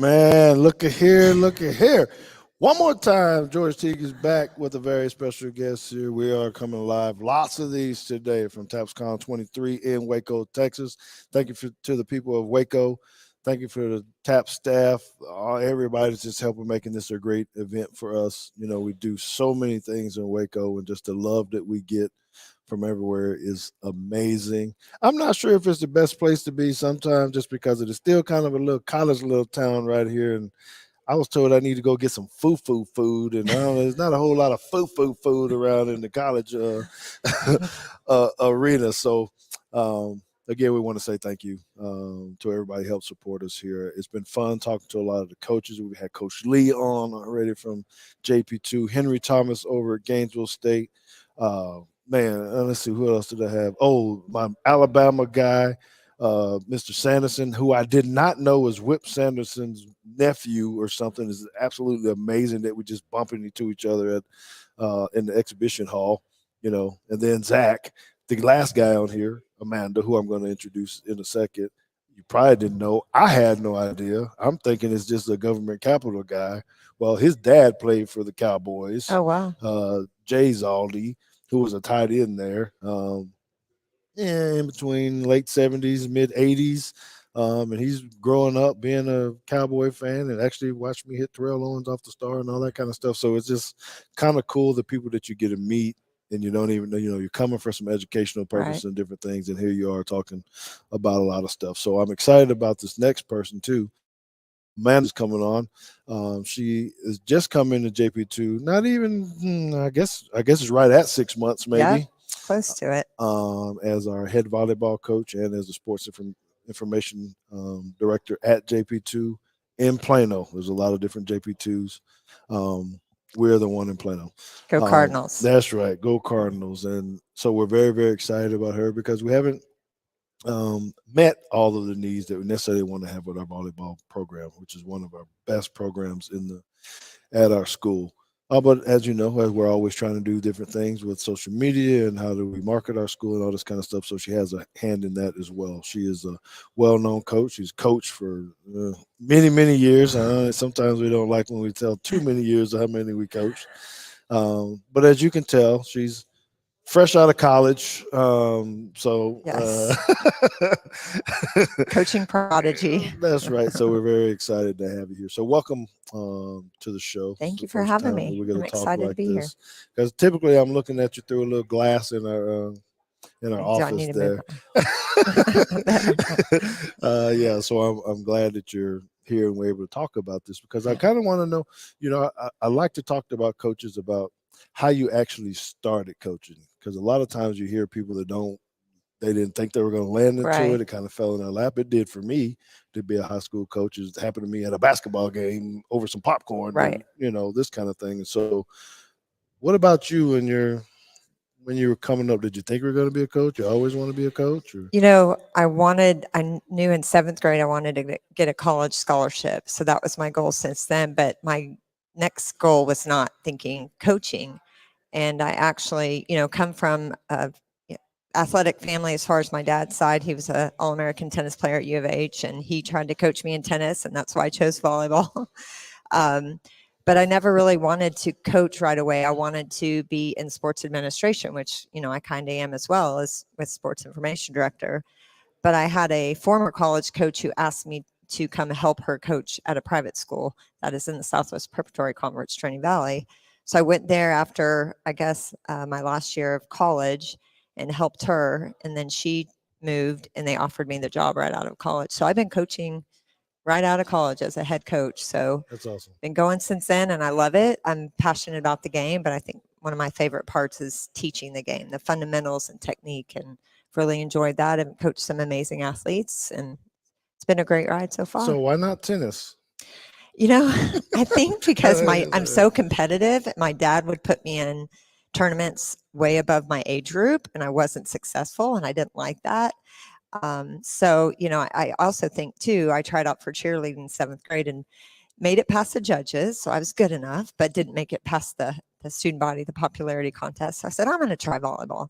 Man, look at here, look at here. One more time, George Teague is back with a very special guest here. We are coming live. Lots of these today from TAPPSCON23 in Waco, Texas. Thank you to the people of Waco. Thank you for the TAP staff. Everybody's just helping making this a great event for us. You know, we do so many things in Waco, and just the love that we get from everywhere is amazing. I'm not sure if it's the best place to be sometimes just because it is still kind of a little college little town right here. And I was told I need to go get some foo-foo food, and I don't know, there's not a whole lot of foo-foo food around in the college arena. So, again, we want to say thank you to everybody who helped support us here. It's been fun talking to a lot of the coaches. We had Coach Lee on already from JP2, Henry Thomas over at Gainesville State. Man, let's see, who else did I have? Oh, my Alabama guy, Mr. Sanderson, who I did not know was Whip Sanderson's nephew or something. Is absolutely amazing that we just bumping into each other at in the exhibition hall, you know. And then Zach, the last guy on here, Amanda, who I'm going to introduce in a second. You probably didn't know. I had no idea. I'm thinking it's just a government capital guy. Well, his dad played for the Cowboys. Oh, wow. Jay Zaldi, who was a tight end there. In between late 70s, mid 80s. And he's growing up being a Cowboy fan and actually watched me hit Terrell Owens off the star and all that kind of stuff. So it's just kind of cool, the people that you get to meet and you don't even know, you know, you're coming for some educational purpose Right. and different things. And here you are talking about a lot of stuff. So I'm excited about this next person too. Amanda's coming on. She is just coming to JP2. Not even, I guess it's right at 6 months, Yeah, maybe. close to it. As our head volleyball coach and as the sports information director at JP2 in Plano. There's a lot of different JP2s. We're the one in Plano. Go Cardinals. That's right. Go Cardinals. And so we're very, very excited about her because we haven't met all of the needs that we necessarily want to have with our volleyball program, which is one of our best programs at our school. But as you know, as we're always trying to do different things with social media and how do we market our school and all this kind of stuff. So she has a hand in that as well. She is a well-known coach. She's coached for many, many years. Sometimes we don't like when we tell too many years of how many we coached. But as you can tell, she's fresh out of college. Yes. Coaching prodigy. That's right. So we're very excited to have you here. So welcome to the show. Thank you for having me. We're going I'm to talk excited to like be here. this because typically I'm looking at you through a little glass in our Do I office need to there. Yeah. So I'm glad that you're here and we're able to talk about this because I kind of want to know. You know, I like to talk about coaches about how you actually started coaching because a lot of times you hear people that they didn't think they were going to land into Right. it. It kind of fell in their lap. It did for me to be a high school coach. It happened to me at a basketball game over some popcorn, Right. and, you know, this kind of thing. And so what about you when you were coming up? Did you think you were going to be a coach? You always want to be a coach? Or? You know, I knew in seventh grade I wanted to get a college scholarship. So that was my goal since then. But my next goal was not thinking coaching. And I actually, come from a athletic family as far as my dad's side. He was an All-American tennis player at U of H, and he tried to coach me in tennis, and that's why I chose volleyball. But I never really wanted to coach right away. I wanted to be in sports administration, which, I kind of am as well as with sports information director. But I had a former college coach who asked me to come help her coach at a private school that is in the Southwest Preparatory Conference, Training Valley. So I went there after, I guess, my last year of college and helped her. And then she moved and they offered me the job right out of college. So I've been coaching right out of college as a head coach. So That's awesome. Been going since then and I love it. I'm passionate about the game, but I think one of my favorite parts is teaching the game, the fundamentals and technique, and really enjoyed that and coached some amazing athletes. And it's been a great ride so far. So why not tennis? I think because I'm so competitive, my dad would put me in tournaments way above my age group and I wasn't successful and I didn't like that. I also think too, I tried out for cheerleading in seventh grade and made it past the judges. So I was good enough, but didn't make it past the student body, the popularity contest. So I said, I'm going to try volleyball.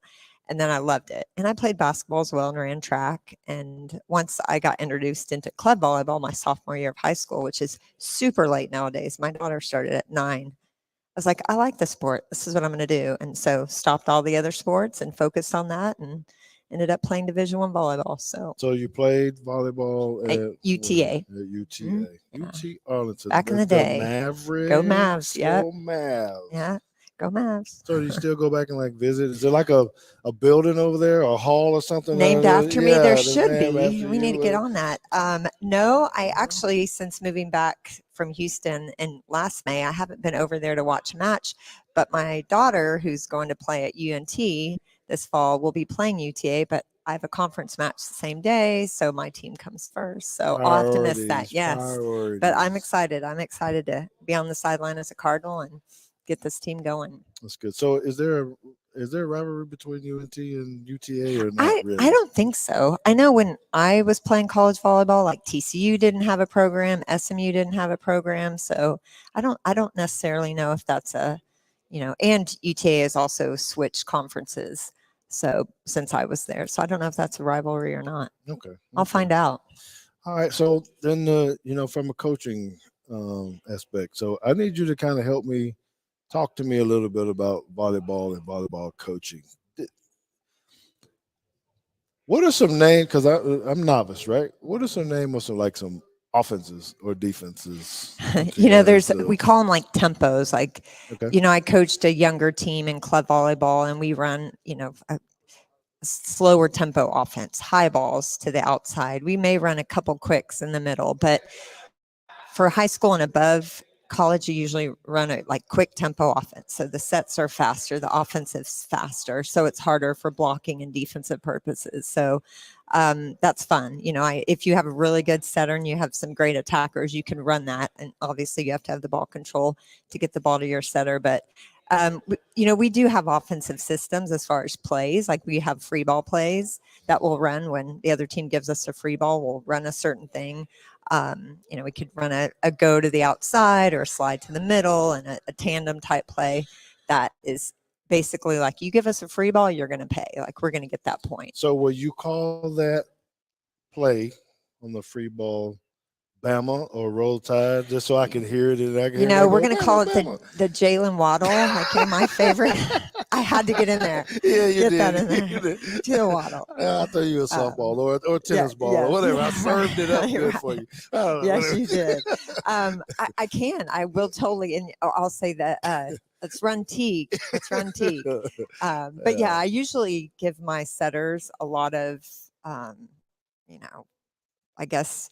And then I loved it. And I played basketball as well and ran track. And once I got introduced into club volleyball my sophomore year of high school, which is super late nowadays, my daughter started at 9. I was like, I like the sport. This is what I'm going to do. And so stopped all the other sports and focused on that and ended up playing Division 1 volleyball. So you played volleyball At at UTA. At UTA. Yeah. UT Arlington. Back in the The day. Mavericks. Go Mavs. Yep. Go Mavs. Yeah. Go Mavs. So do you still go back and like visit? Is there like a building over there, or a hall or something? Named after me? There should named be. after We need to you. get on that. No, I actually, since moving back from Houston in last May, I haven't been over there to watch a match. But my daughter, who's going to play at UNT this fall, will be playing UTA, but I have a conference match the same day, so my team comes first. So I'll have to miss that. Yes. But I'm excited. I'm excited to be on the sideline as a Cardinal and get this team going. That's good. So is there a rivalry between UNT and UTA or not really? I don't think so. I know when I was playing college volleyball, like TCU didn't have a program, SMU didn't have a program, so I don't necessarily know if that's a, and UTA has also switched conferences. So since I was there, so I don't know if that's a rivalry or not. Okay. I'll find out. All right. So then, from a coaching aspect, so I need you to kind of help me. Talk to me a little bit about volleyball and volleyball coaching. What are some names? Because I'm novice, right? What are some names of some offenses or defenses? We call them like tempos. Like, okay. I coached a younger team in club volleyball, and we run, a slower tempo offense, high balls to the outside. We may run a couple quicks in the middle, but for high school and above, college, you usually run a like quick tempo offense. So the sets are faster, the offensive's faster. So it's harder for blocking and defensive purposes. So that's fun. If you have a really good setter and you have some great attackers, you can run that. And obviously you have to have the ball control to get the ball to your setter. But we do have offensive systems as far as plays. Like we have free ball plays that will run when the other team gives us a free ball. We'll run a certain thing. We could run a go to the outside or a slide to the middle and a tandem type play that is basically like, you give us a free ball, you're going to pay. Like we're going to get that point. So will you call that play on the free ball Bama or Roll Tide, just so I can hear it? And I can we're going to call it the Jalen Waddle. Like my favorite. I had to get in there. Yeah, you get did. That in there. Jalen Waddle. I thought you were a softball or tennis ball or whatever. I served it up good for you. Yes, you did. I can. I will totally. And I'll say that. Let's run Teague. But yeah, I usually give my setters a lot of, I guess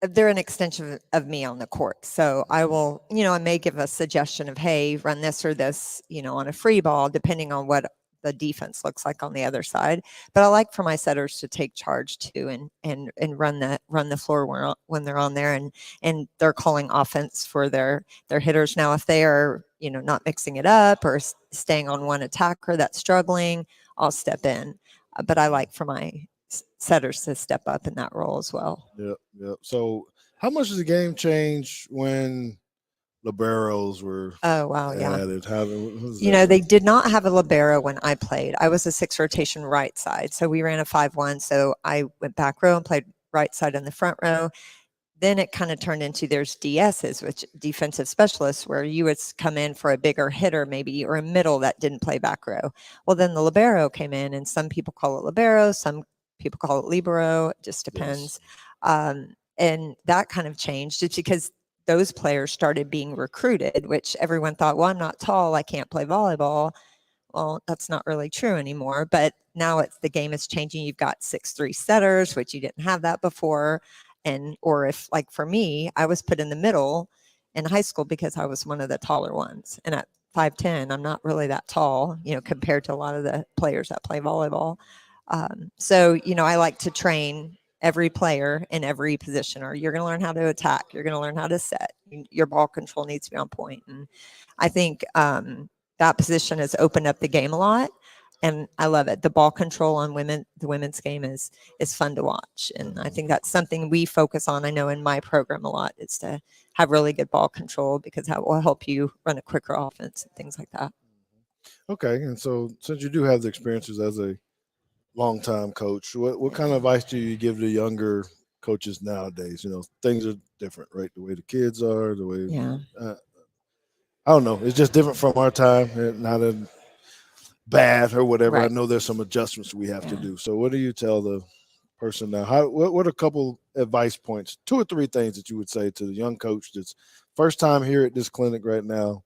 they're an extension of me on the court. So I will, I may give a suggestion of, hey, run this or this, on a free ball, depending on what the defense looks like on the other side. But I like for my setters to take charge too and run the floor when they're on there and they're calling offense for their hitters. Now, if they are, not mixing it up or staying on one attacker that's struggling, I'll step in. But I like for my setters to step up in that role as well. Yep. So how much does the game change when liberos were added? They did not have a libero when I played. I was a 6 rotation right side. So we ran a 5-1. So I went back row and played right side in the front row. Then it kind of turned into there's DSs, which defensive specialists, where you would come in for a bigger hitter maybe, or a middle that didn't play back row. Well, then the libero came in, and some people call it libero, some people call it libero. It just depends. Yes. And that kind of changed. It's because those players started being recruited, which everyone thought, well, I'm not tall, I can't play volleyball. Well, that's not really true anymore. But now the game is changing. You've got 6'3" setters, which you didn't have that before. Or if, like for me, I was put in the middle in high school because I was one of the taller ones. And at 5'10", I'm not really that tall, compared to a lot of the players that play volleyball. So, I like to train every player in every position, or you're going to learn how to attack. You're going to learn how to set. Your ball control needs to be on point. And I think that position has opened up the game a lot. And I love it. The ball control on the women's game is fun to watch. And I think that's something we focus on, I know, in my program a lot, is to have really good ball control, because that will help you run a quicker offense and things like that. Okay, and so since you do have the experiences as a longtime coach, what kind of advice do you give to younger coaches nowadays? Things are different, right? The way the kids are, the way Yeah. uh, I don't know. It's just different from our time. Not in bad or whatever. I Right. know there's some adjustments we have to Yeah. do. So, what do you tell the person now? What are a couple advice points, two or three things that you would say to the young coach that's first time here at this clinic right now?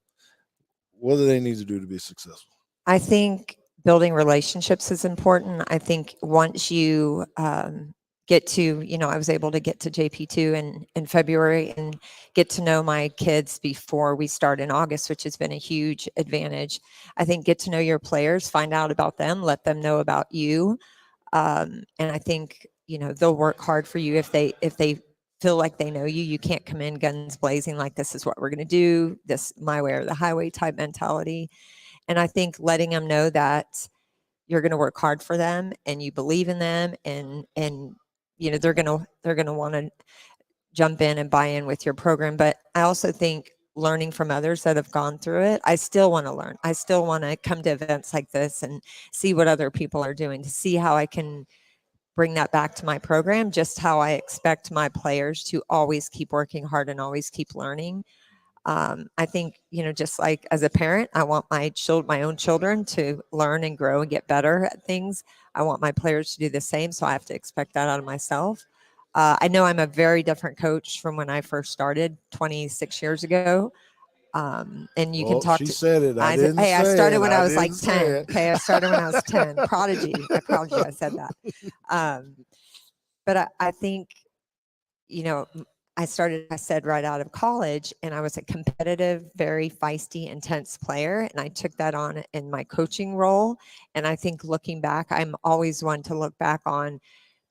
What do they need to do to be successful? I think building relationships is important. I think once you get to, I was able to get to JP2 in February and get to know my kids before we start in August, which has been a huge advantage. I think get to know your players, find out about them, let them know about you. And I think, they'll work hard for you if they feel like they know you. You can't come in guns blazing like this is what we're going to do, this my way or the highway type mentality. And I think letting them know that you're going to work hard for them and you believe in them, and they're going to want to jump in and buy in with your program. But I also think learning from others that have gone through it, I still want to learn. I still want to come to events like this and see what other people are doing, to see how I can bring that back to my program, just how I expect my players to always keep working hard and always keep learning. I think, just like as a parent, I want my own children to learn and grow and get better at things. I want my players to do the same, so I have to expect that out of myself. I know I'm a very different coach from when I first started 26 years ago. And you can Well, talk she to said it. I didn't Hey, I say started it. when I I was didn't like say 10. it. Okay, I started when I was 10. Prodigy. I said that. Um, but I think, I said right out of college, and I was a competitive, very feisty, intense player. And I took that on in my coaching role. And I think looking back, I'm always one to look back on,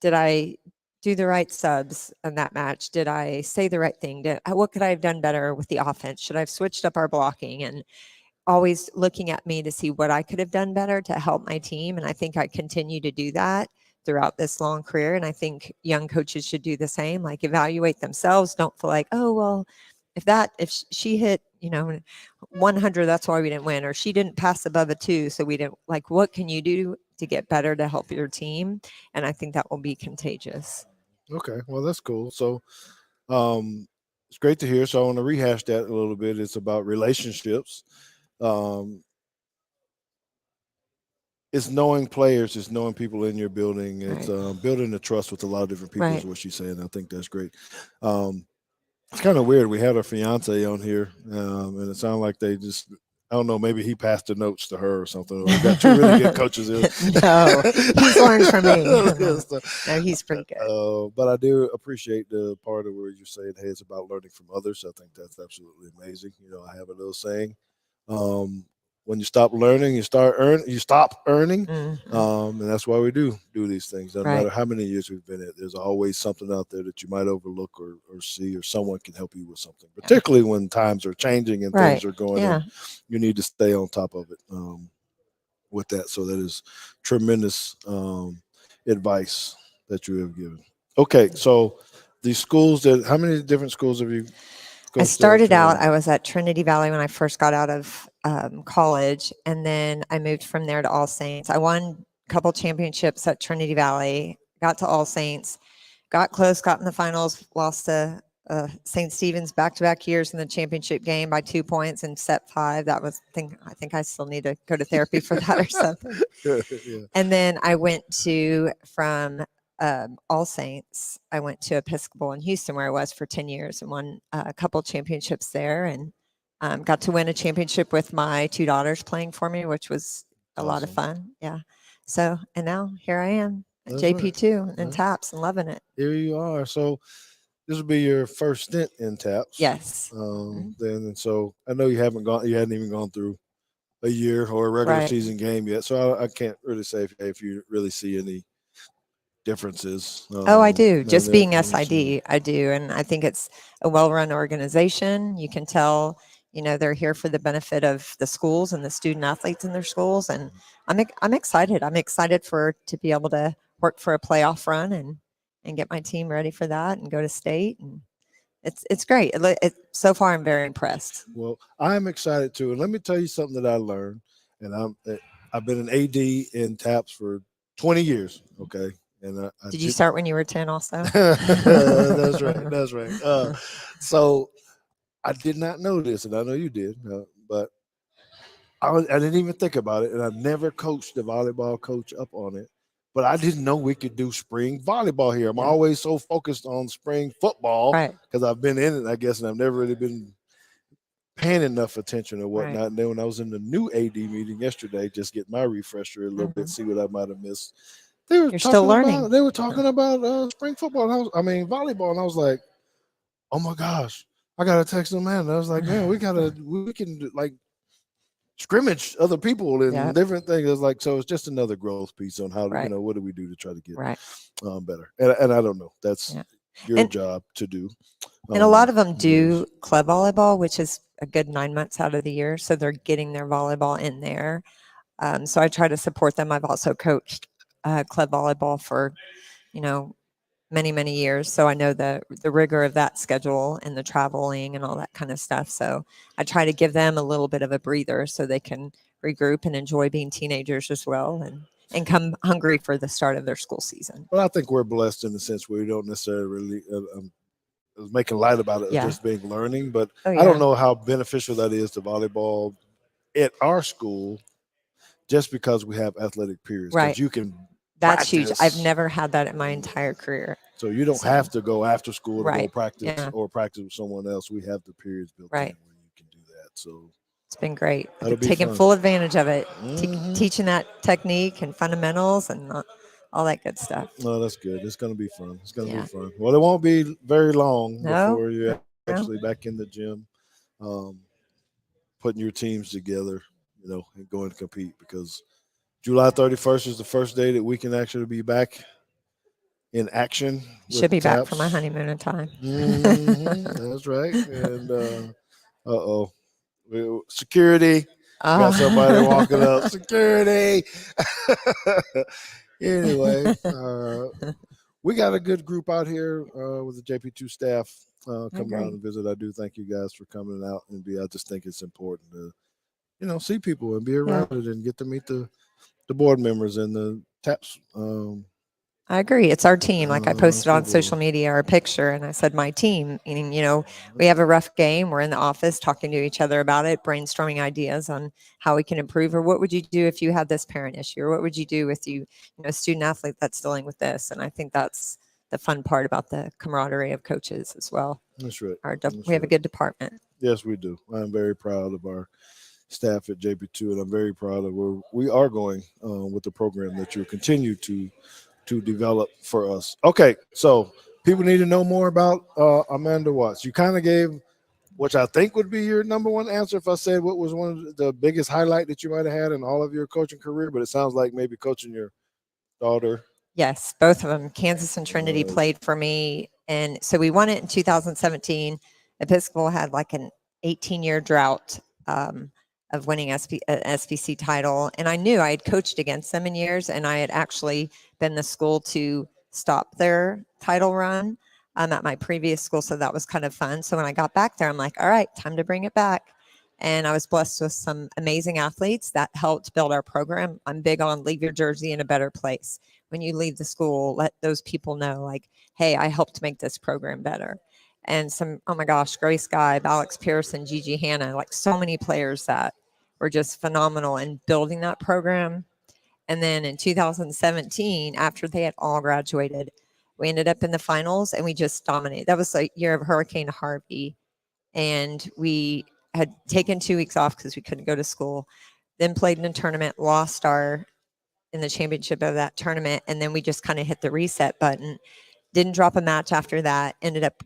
did I do the right subs in that match? Did I say the right thing? What could I have done better with the offense? Should I have switched up our blocking? And always looking at me to see what I could have done better to help my team. And I think I continue to do that throughout this long career. And I think young coaches should do the same, like evaluate themselves. Don't feel like, oh, well, if she hit, 100, that's why we didn't win, or she didn't pass above a 2, so we didn't. Like, what can you do to get better to help your team? And I think that will be contagious. Okay, well that's cool. So, it's great to hear. So I want to rehash that a little bit. It's about relationships. Um, it's knowing players, it's knowing people in your building. It's Right. building the trust with a lot of different people is Right. what she's saying. I think that's great. Um, it's kind of weird. We had our fiance on here, and it sounded like they just. I don't know. Maybe he passed the notes to her or something. Or we got two really good coaches here. No, he's learned from me. So, No, he's pretty good. but I do appreciate the part of where you're saying, "Hey, it's about learning from others." I think that's absolutely amazing. I have a little saying: um, when you stop learning, you start earn. You stop earning, Mhm. and that's why we do these things. No Right. matter how many years we've been in, there's always something out there that you might overlook or see, or someone can help you with something. Yeah. Particularly when times are changing and things Right. are going in, Yeah. you need to stay on top of it. With that. So that is tremendous advice that you have given. Okay, so the schools that how many different schools have you I coached at? started out, I was at Trinity Valley when I first got out of college, and then I moved from there to All Saints. I won a couple championships at Trinity Valley, got to All Saints, got close, got in the finals, lost to St. Stephen's back-to-back years in the championship game by 2 points in set 5. That was I think I still need to go to therapy for that or something. yeah, And then I went to from All Saints. I went to Episcopal in Houston, where I was for 10 years, and won a couple championships there, and got to win a championship with my 2 daughters playing for me, which was a lot of awesome. fun. Yeah. So, and now here I am at That's right. JP2 and Yeah. TAPS and loving it. Here you are. So this will be your first stint in TAPS. Yes. Mhm. Then and so I know you hadn't even gone through a year or a regular Right. season game yet. So I can't really say if you really see any differences. Oh, I do. And Just that, being SID, I do. And I think it's a well-run organization. You can tell, they're here for the benefit of the schools and the student athletes in their schools. And I'm excited. I'm excited to be able to work for a playoff run and get my team ready for that and go to state. And it's great. So far, I'm very impressed. Well, I'm excited too. And let me tell you something that I learned. and I've been an AD in TAPS for 20 years. Okay, and I Did you start when you were 10 also? that's right. That's right. So I did not know this, and I know you did, but I didn't even think about it, and I've never coached the volleyball coach up on it. But I didn't know we could do spring volleyball here. I'm Yeah. always so focused on spring football Right. because I've been in it, I guess, and I've never really been paying enough attention or Right. whatnot. And then when I was in the new AD meeting yesterday, just get my refresher a little bit, Mhm. see what I might have missed. They were You're still talking learning. about they were talking about spring football. And volleyball, and I was like, oh my gosh, I gotta text them, man. And I was like, man, we can like scrimmage other people and Yep. different things. It's like, so it's just another growth piece on how Right. what do we do to try to get Right. better. And I don't know. That's Yeah. your And job to do. and a lot of them It is. do club volleyball, which is a good 9 months out of the year. So they're getting their volleyball in there. So I try to support them. I've also coached club volleyball for, you know, many, many years. So I know the rigor of that schedule and the traveling and all that kind of stuff. So I try to give them a little bit of a breather so they can regroup and enjoy being teenagers as well and come hungry for the start of their school season. But I think we're blessed in the sense where we don't necessarily really making light about it as Yeah. just being learning. But Oh, I don't yeah. know how beneficial that is to volleyball at our school just because we have athletic periods because Right. you can That's huge. I've practice. never had that in my entire career. So you don't So, have to go after school to go right. practice Yeah. or practice with someone else. We have the periods built in Right. where you can do that. So It's been great. that'll I've be taken fun. full advantage of it, Hmm. teaching that technique and fundamentals and all that good stuff. No, that's good. It's going to be fun. It's going to be Yeah. fun. Well, it won't be very long No, before you're no. actually back in the gym, um, putting your teams together, and going to compete because July 31st is the first day that we can actually be back in action Should with be back for my TAPS. honeymoon in time. That's right. And oh, security. Got somebody walking up. Oh. Security. Anyway, we got a good group out here with the JP2 staff coming out Agree. and visit. I do thank you guys for coming out and I just think it's important to see people and be Yeah, around it and get to meet the board members and the TAPS. I agree. It's our team. Like I posted on social People. media our picture and I said, my team, meaning, we have a rough game. We're in the office talking to each other about it, brainstorming ideas on how we can improve. Or what would you do if you had this parent issue? Or what would you do with student athlete that's dealing with this? And I think that's the fun part about the camaraderie of coaches as well. That's right. We have a good department. Yes, we do. I'm very proud of our staff at JP2, and I'm very proud of where we are going with the program that you continue to develop for us. Okay, so people need to know more about Amanda Watts. You kind of gave, which I think would be your number one answer if I said what was one of the biggest highlight that you might have had in all of your coaching career, but it sounds like maybe coaching your daughter. Yes, both of them. Kansas and Trinity played for me. And so we won it in 2017. Episcopal had like an 18-year drought of winning SBC title. And I knew I had coached against them in years, and I had actually been the school to stop their title run at my previous school. So that was kind of fun. So when I got back there, I'm like, all right, time to bring it back. And I was blessed with some amazing athletes that helped build our program. I'm big on leave your jersey in a better place. When you leave the school, let those people know, like, hey, I helped make this program better. And oh my gosh, Grace Guy, Alex Pearson, Gigi Hanna, like so many players that were just phenomenal in building that program. And then in 2017, after they had all graduated, we ended up in the finals and we just dominated. That was the year of Hurricane Harvey. And we had taken 2 weeks off because we couldn't go to school, then played in a tournament, lost in the championship of that tournament. And then we just kind of hit the reset button, didn't drop a match after that, ended up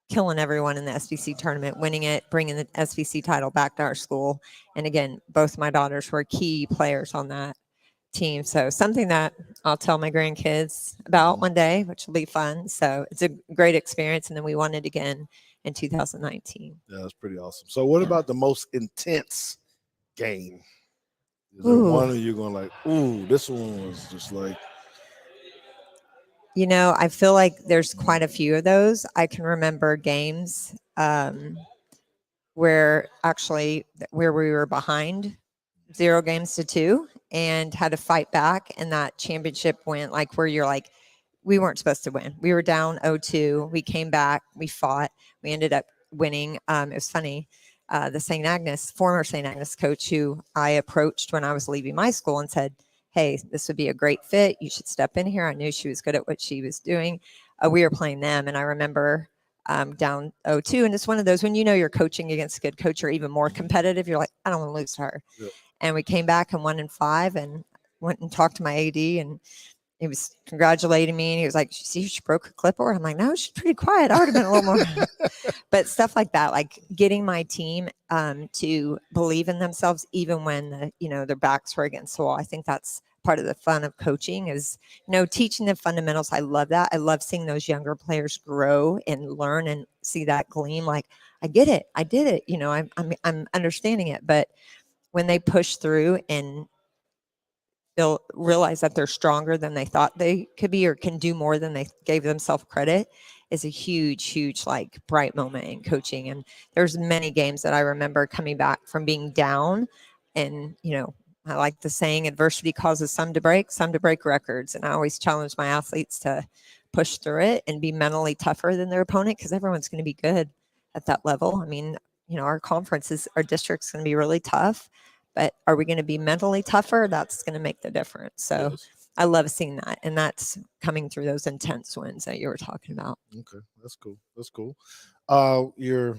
killing everyone in the SBC tournament, winning it, bringing the SBC title back to our school. And again, both my daughters were key players on that team. So something that I'll tell my grandkids about one day, which will be fun. So it's a great experience. And then we won it again in 2019. Yeah, that's pretty awesome. So what about the most intense game? Is there one of you going like, ooh, this one was just like, I feel like there's quite a few of those. I can remember games where we were behind 0 games to 2 and had to fight back. And that championship went like where you're like, we weren't supposed to win. We were down 0-2. We came back. We fought. We ended up winning. It was funny. The former St. Agnes coach who I approached when I was leaving my school and said, hey, this would be a great fit. You should step in here. I knew she was good at what she was doing. We were playing them. And I remember down 0-2. And it's one of those when you know you're coaching against a good coach, you're even more competitive. You're like, I don't want to lose to her. Yep. And we came back and 1-5 and went and talked to my AD and he was congratulating me and he was like, see, she broke her clipboard. I'm like, no, she's pretty quiet. I would have been a little more. But stuff like that, like getting my team to believe in themselves, even when, their backs were against the wall. I think that's part of the fun of coaching is, teaching the fundamentals. I love that. I love seeing those younger players grow and learn and see that gleam. Like, I get it. I did it. I'm understanding it. But when they push through and they'll realize that they're stronger than they thought they could be or can do more than they gave themselves credit is a huge like bright moment in coaching. And there's many games that I remember coming back from being down and, I like the saying adversity causes some to break records. And I always challenge my athletes to push through it and be mentally tougher than their opponent because everyone's going to be good at that level. I mean, our district's going to be really tough. But are we going to be mentally tougher? That's going to make the difference. So Yes. I love seeing that. And that's coming through those intense wins that you were talking about. Okay. That's cool. That's cool. Your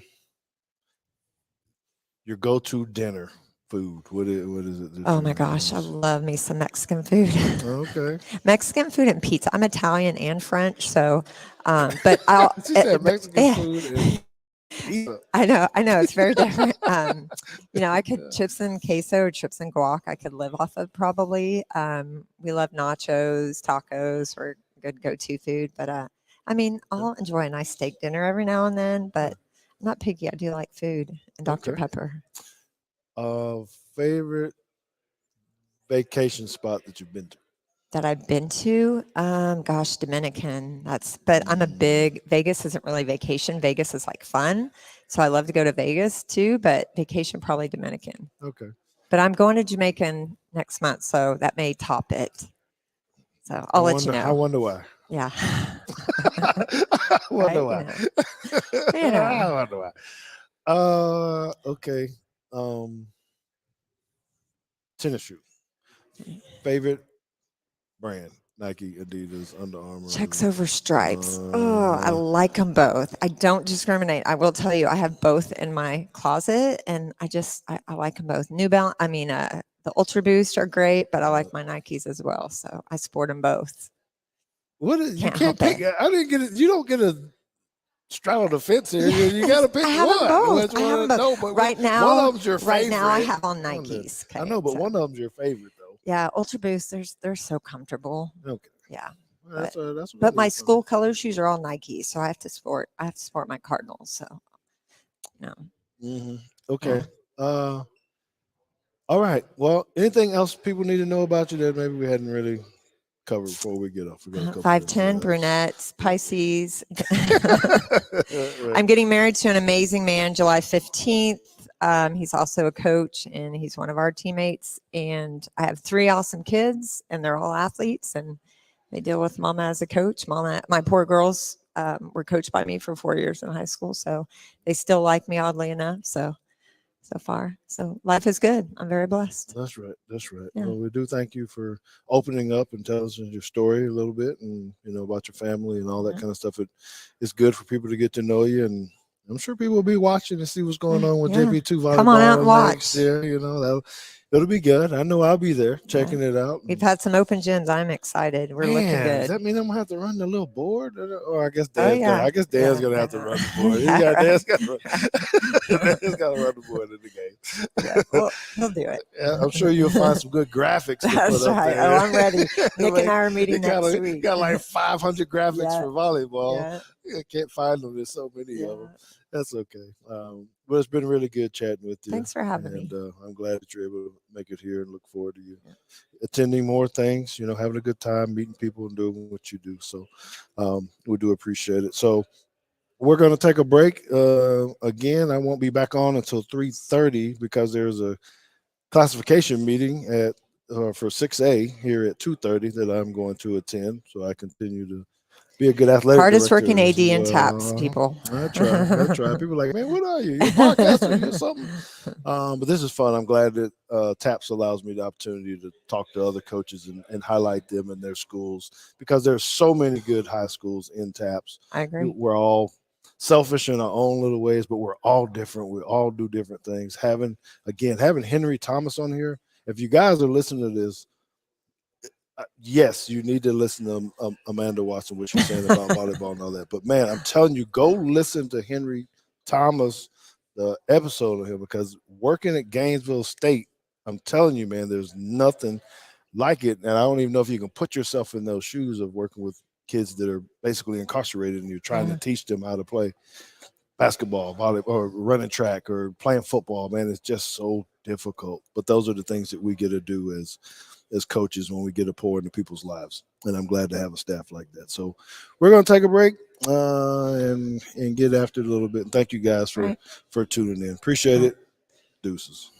go-to dinner food. What is it? Oh my gosh, I love me some Mexican food. Okay. Mexican food and pizza. I'm Italian and French, so but I'll She said Mexican food and pizza. I know it's very different. I could chips and queso or chips and guac. I could live off of probably. We love nachos, tacos. We're good go-to food, but I'll enjoy a nice steak dinner every now and then. But I'm not picky. I do like food and Dr. Okay. Pepper. Favorite vacation spot that you've been to? That I've been to, gosh, Dominican. But I'm a big Vegas isn't really vacation. Vegas is like fun, so I love to go to Vegas too. But vacation probably Dominican. Okay. But I'm going to Jamaica next month, so that may top it. So I'll let you know. I wonder why. Yeah. I wonder why. I wonder why. Okay. Tennis shoe. Favorite brand? Nike, Adidas, Under Armour. Checks over stripes. I like them both. I don't discriminate. I will tell you, I have both in my closet, and I like them both. New Balance. The Ultra Boost are great, but I like my Nikes as well, so I sport them both. What is, you can't pick? I didn't get it. You don't get a straddle the fence here. You got to pick I have one. Them both. I have them both. No, right now, one of them's your favorite. Right now, I have on Nikes. Okay, I know, but one of them's your favorite though. Yeah, Ultra Boost. They're so comfortable. Okay. Yeah. Well, but my school color shoes are all Nike, so I have to sport my Cardinals. So no. Mm-hmm. Okay. Yeah. All right. Well, anything else people need to know about you that maybe we hadn't really covered before we get off? 5'10", brunettes, Pisces. I'm getting married to an amazing man July 15th. He's also a coach and he's one of our teammates. And I have 3 awesome kids and they're all athletes and they deal with mama as a coach. My poor girls were coached by me for 4 years in high school. So they still like me, oddly enough. So far. So life is good. I'm very blessed. That's right. That's right. Yeah. Well, we do thank you for opening up and telling us your story a little bit and, about your family and all that kind of stuff. It's good for people to get to know you. And I'm sure people will be watching to see what's going on with JP2 volleyball. Come on out and watch. Yeah, it'll be good. I know I'll be there checking it out. We've had some open gyms. I'm excited. We're looking good. Does that mean I'm gonna have to run the little board? Or I guess Dan's gonna have to run the board. Dan's got to run the board in the game. Yeah, well, he'll do it. Yeah, I'm sure you'll find some good graphics. That's right. Oh, I'm ready. Nick and I are meeting next week. Got like 500 graphics for volleyball. Yeah. I can't find them. There's so many of them. That's okay. But it's been really good chatting with you. Thanks for having me. And I'm glad that you're able to make it here and look forward to you attending more things, having a good time, meeting people and doing what you do. So we do appreciate it. So we're going to take a break. Again, I won't be back on until 3:30 because there's a classification meeting at for 6A here at 2:30 that I'm going to attend. So I continue to be a good athletic Hardest director working as AD in TAPS, well. people. I try. I try. People are like, man, what are you? You're a podcaster? You're something? But this is fun. I'm glad that TAPS allows me the opportunity to talk to other coaches and highlight them in their schools, because there's so many good high schools in TAPS. I agree. We're all selfish in our own little ways, but we're all different. We all do different things. Having Henry Thomas on here, if you guys are listening to this, yes, you need to listen to Amanda Watson, what she's saying about volleyball and all that. But man, I'm telling you, go listen to Henry Thomas, the episode of him, because working at Gainesville State, I'm telling you, man, there's nothing like it. And I don't even know if you can put yourself in those shoes of working with kids that are basically incarcerated and you're trying to teach them how to play basketball, volleyball, or running track, or playing football. Man, it's just so difficult. But those are the things that we get to do as coaches when we get to pour into people's lives. And I'm glad to have a staff like that. So we're going to take a break and get after it a little bit. And thank you guys for tuning in. Appreciate it. Deuces.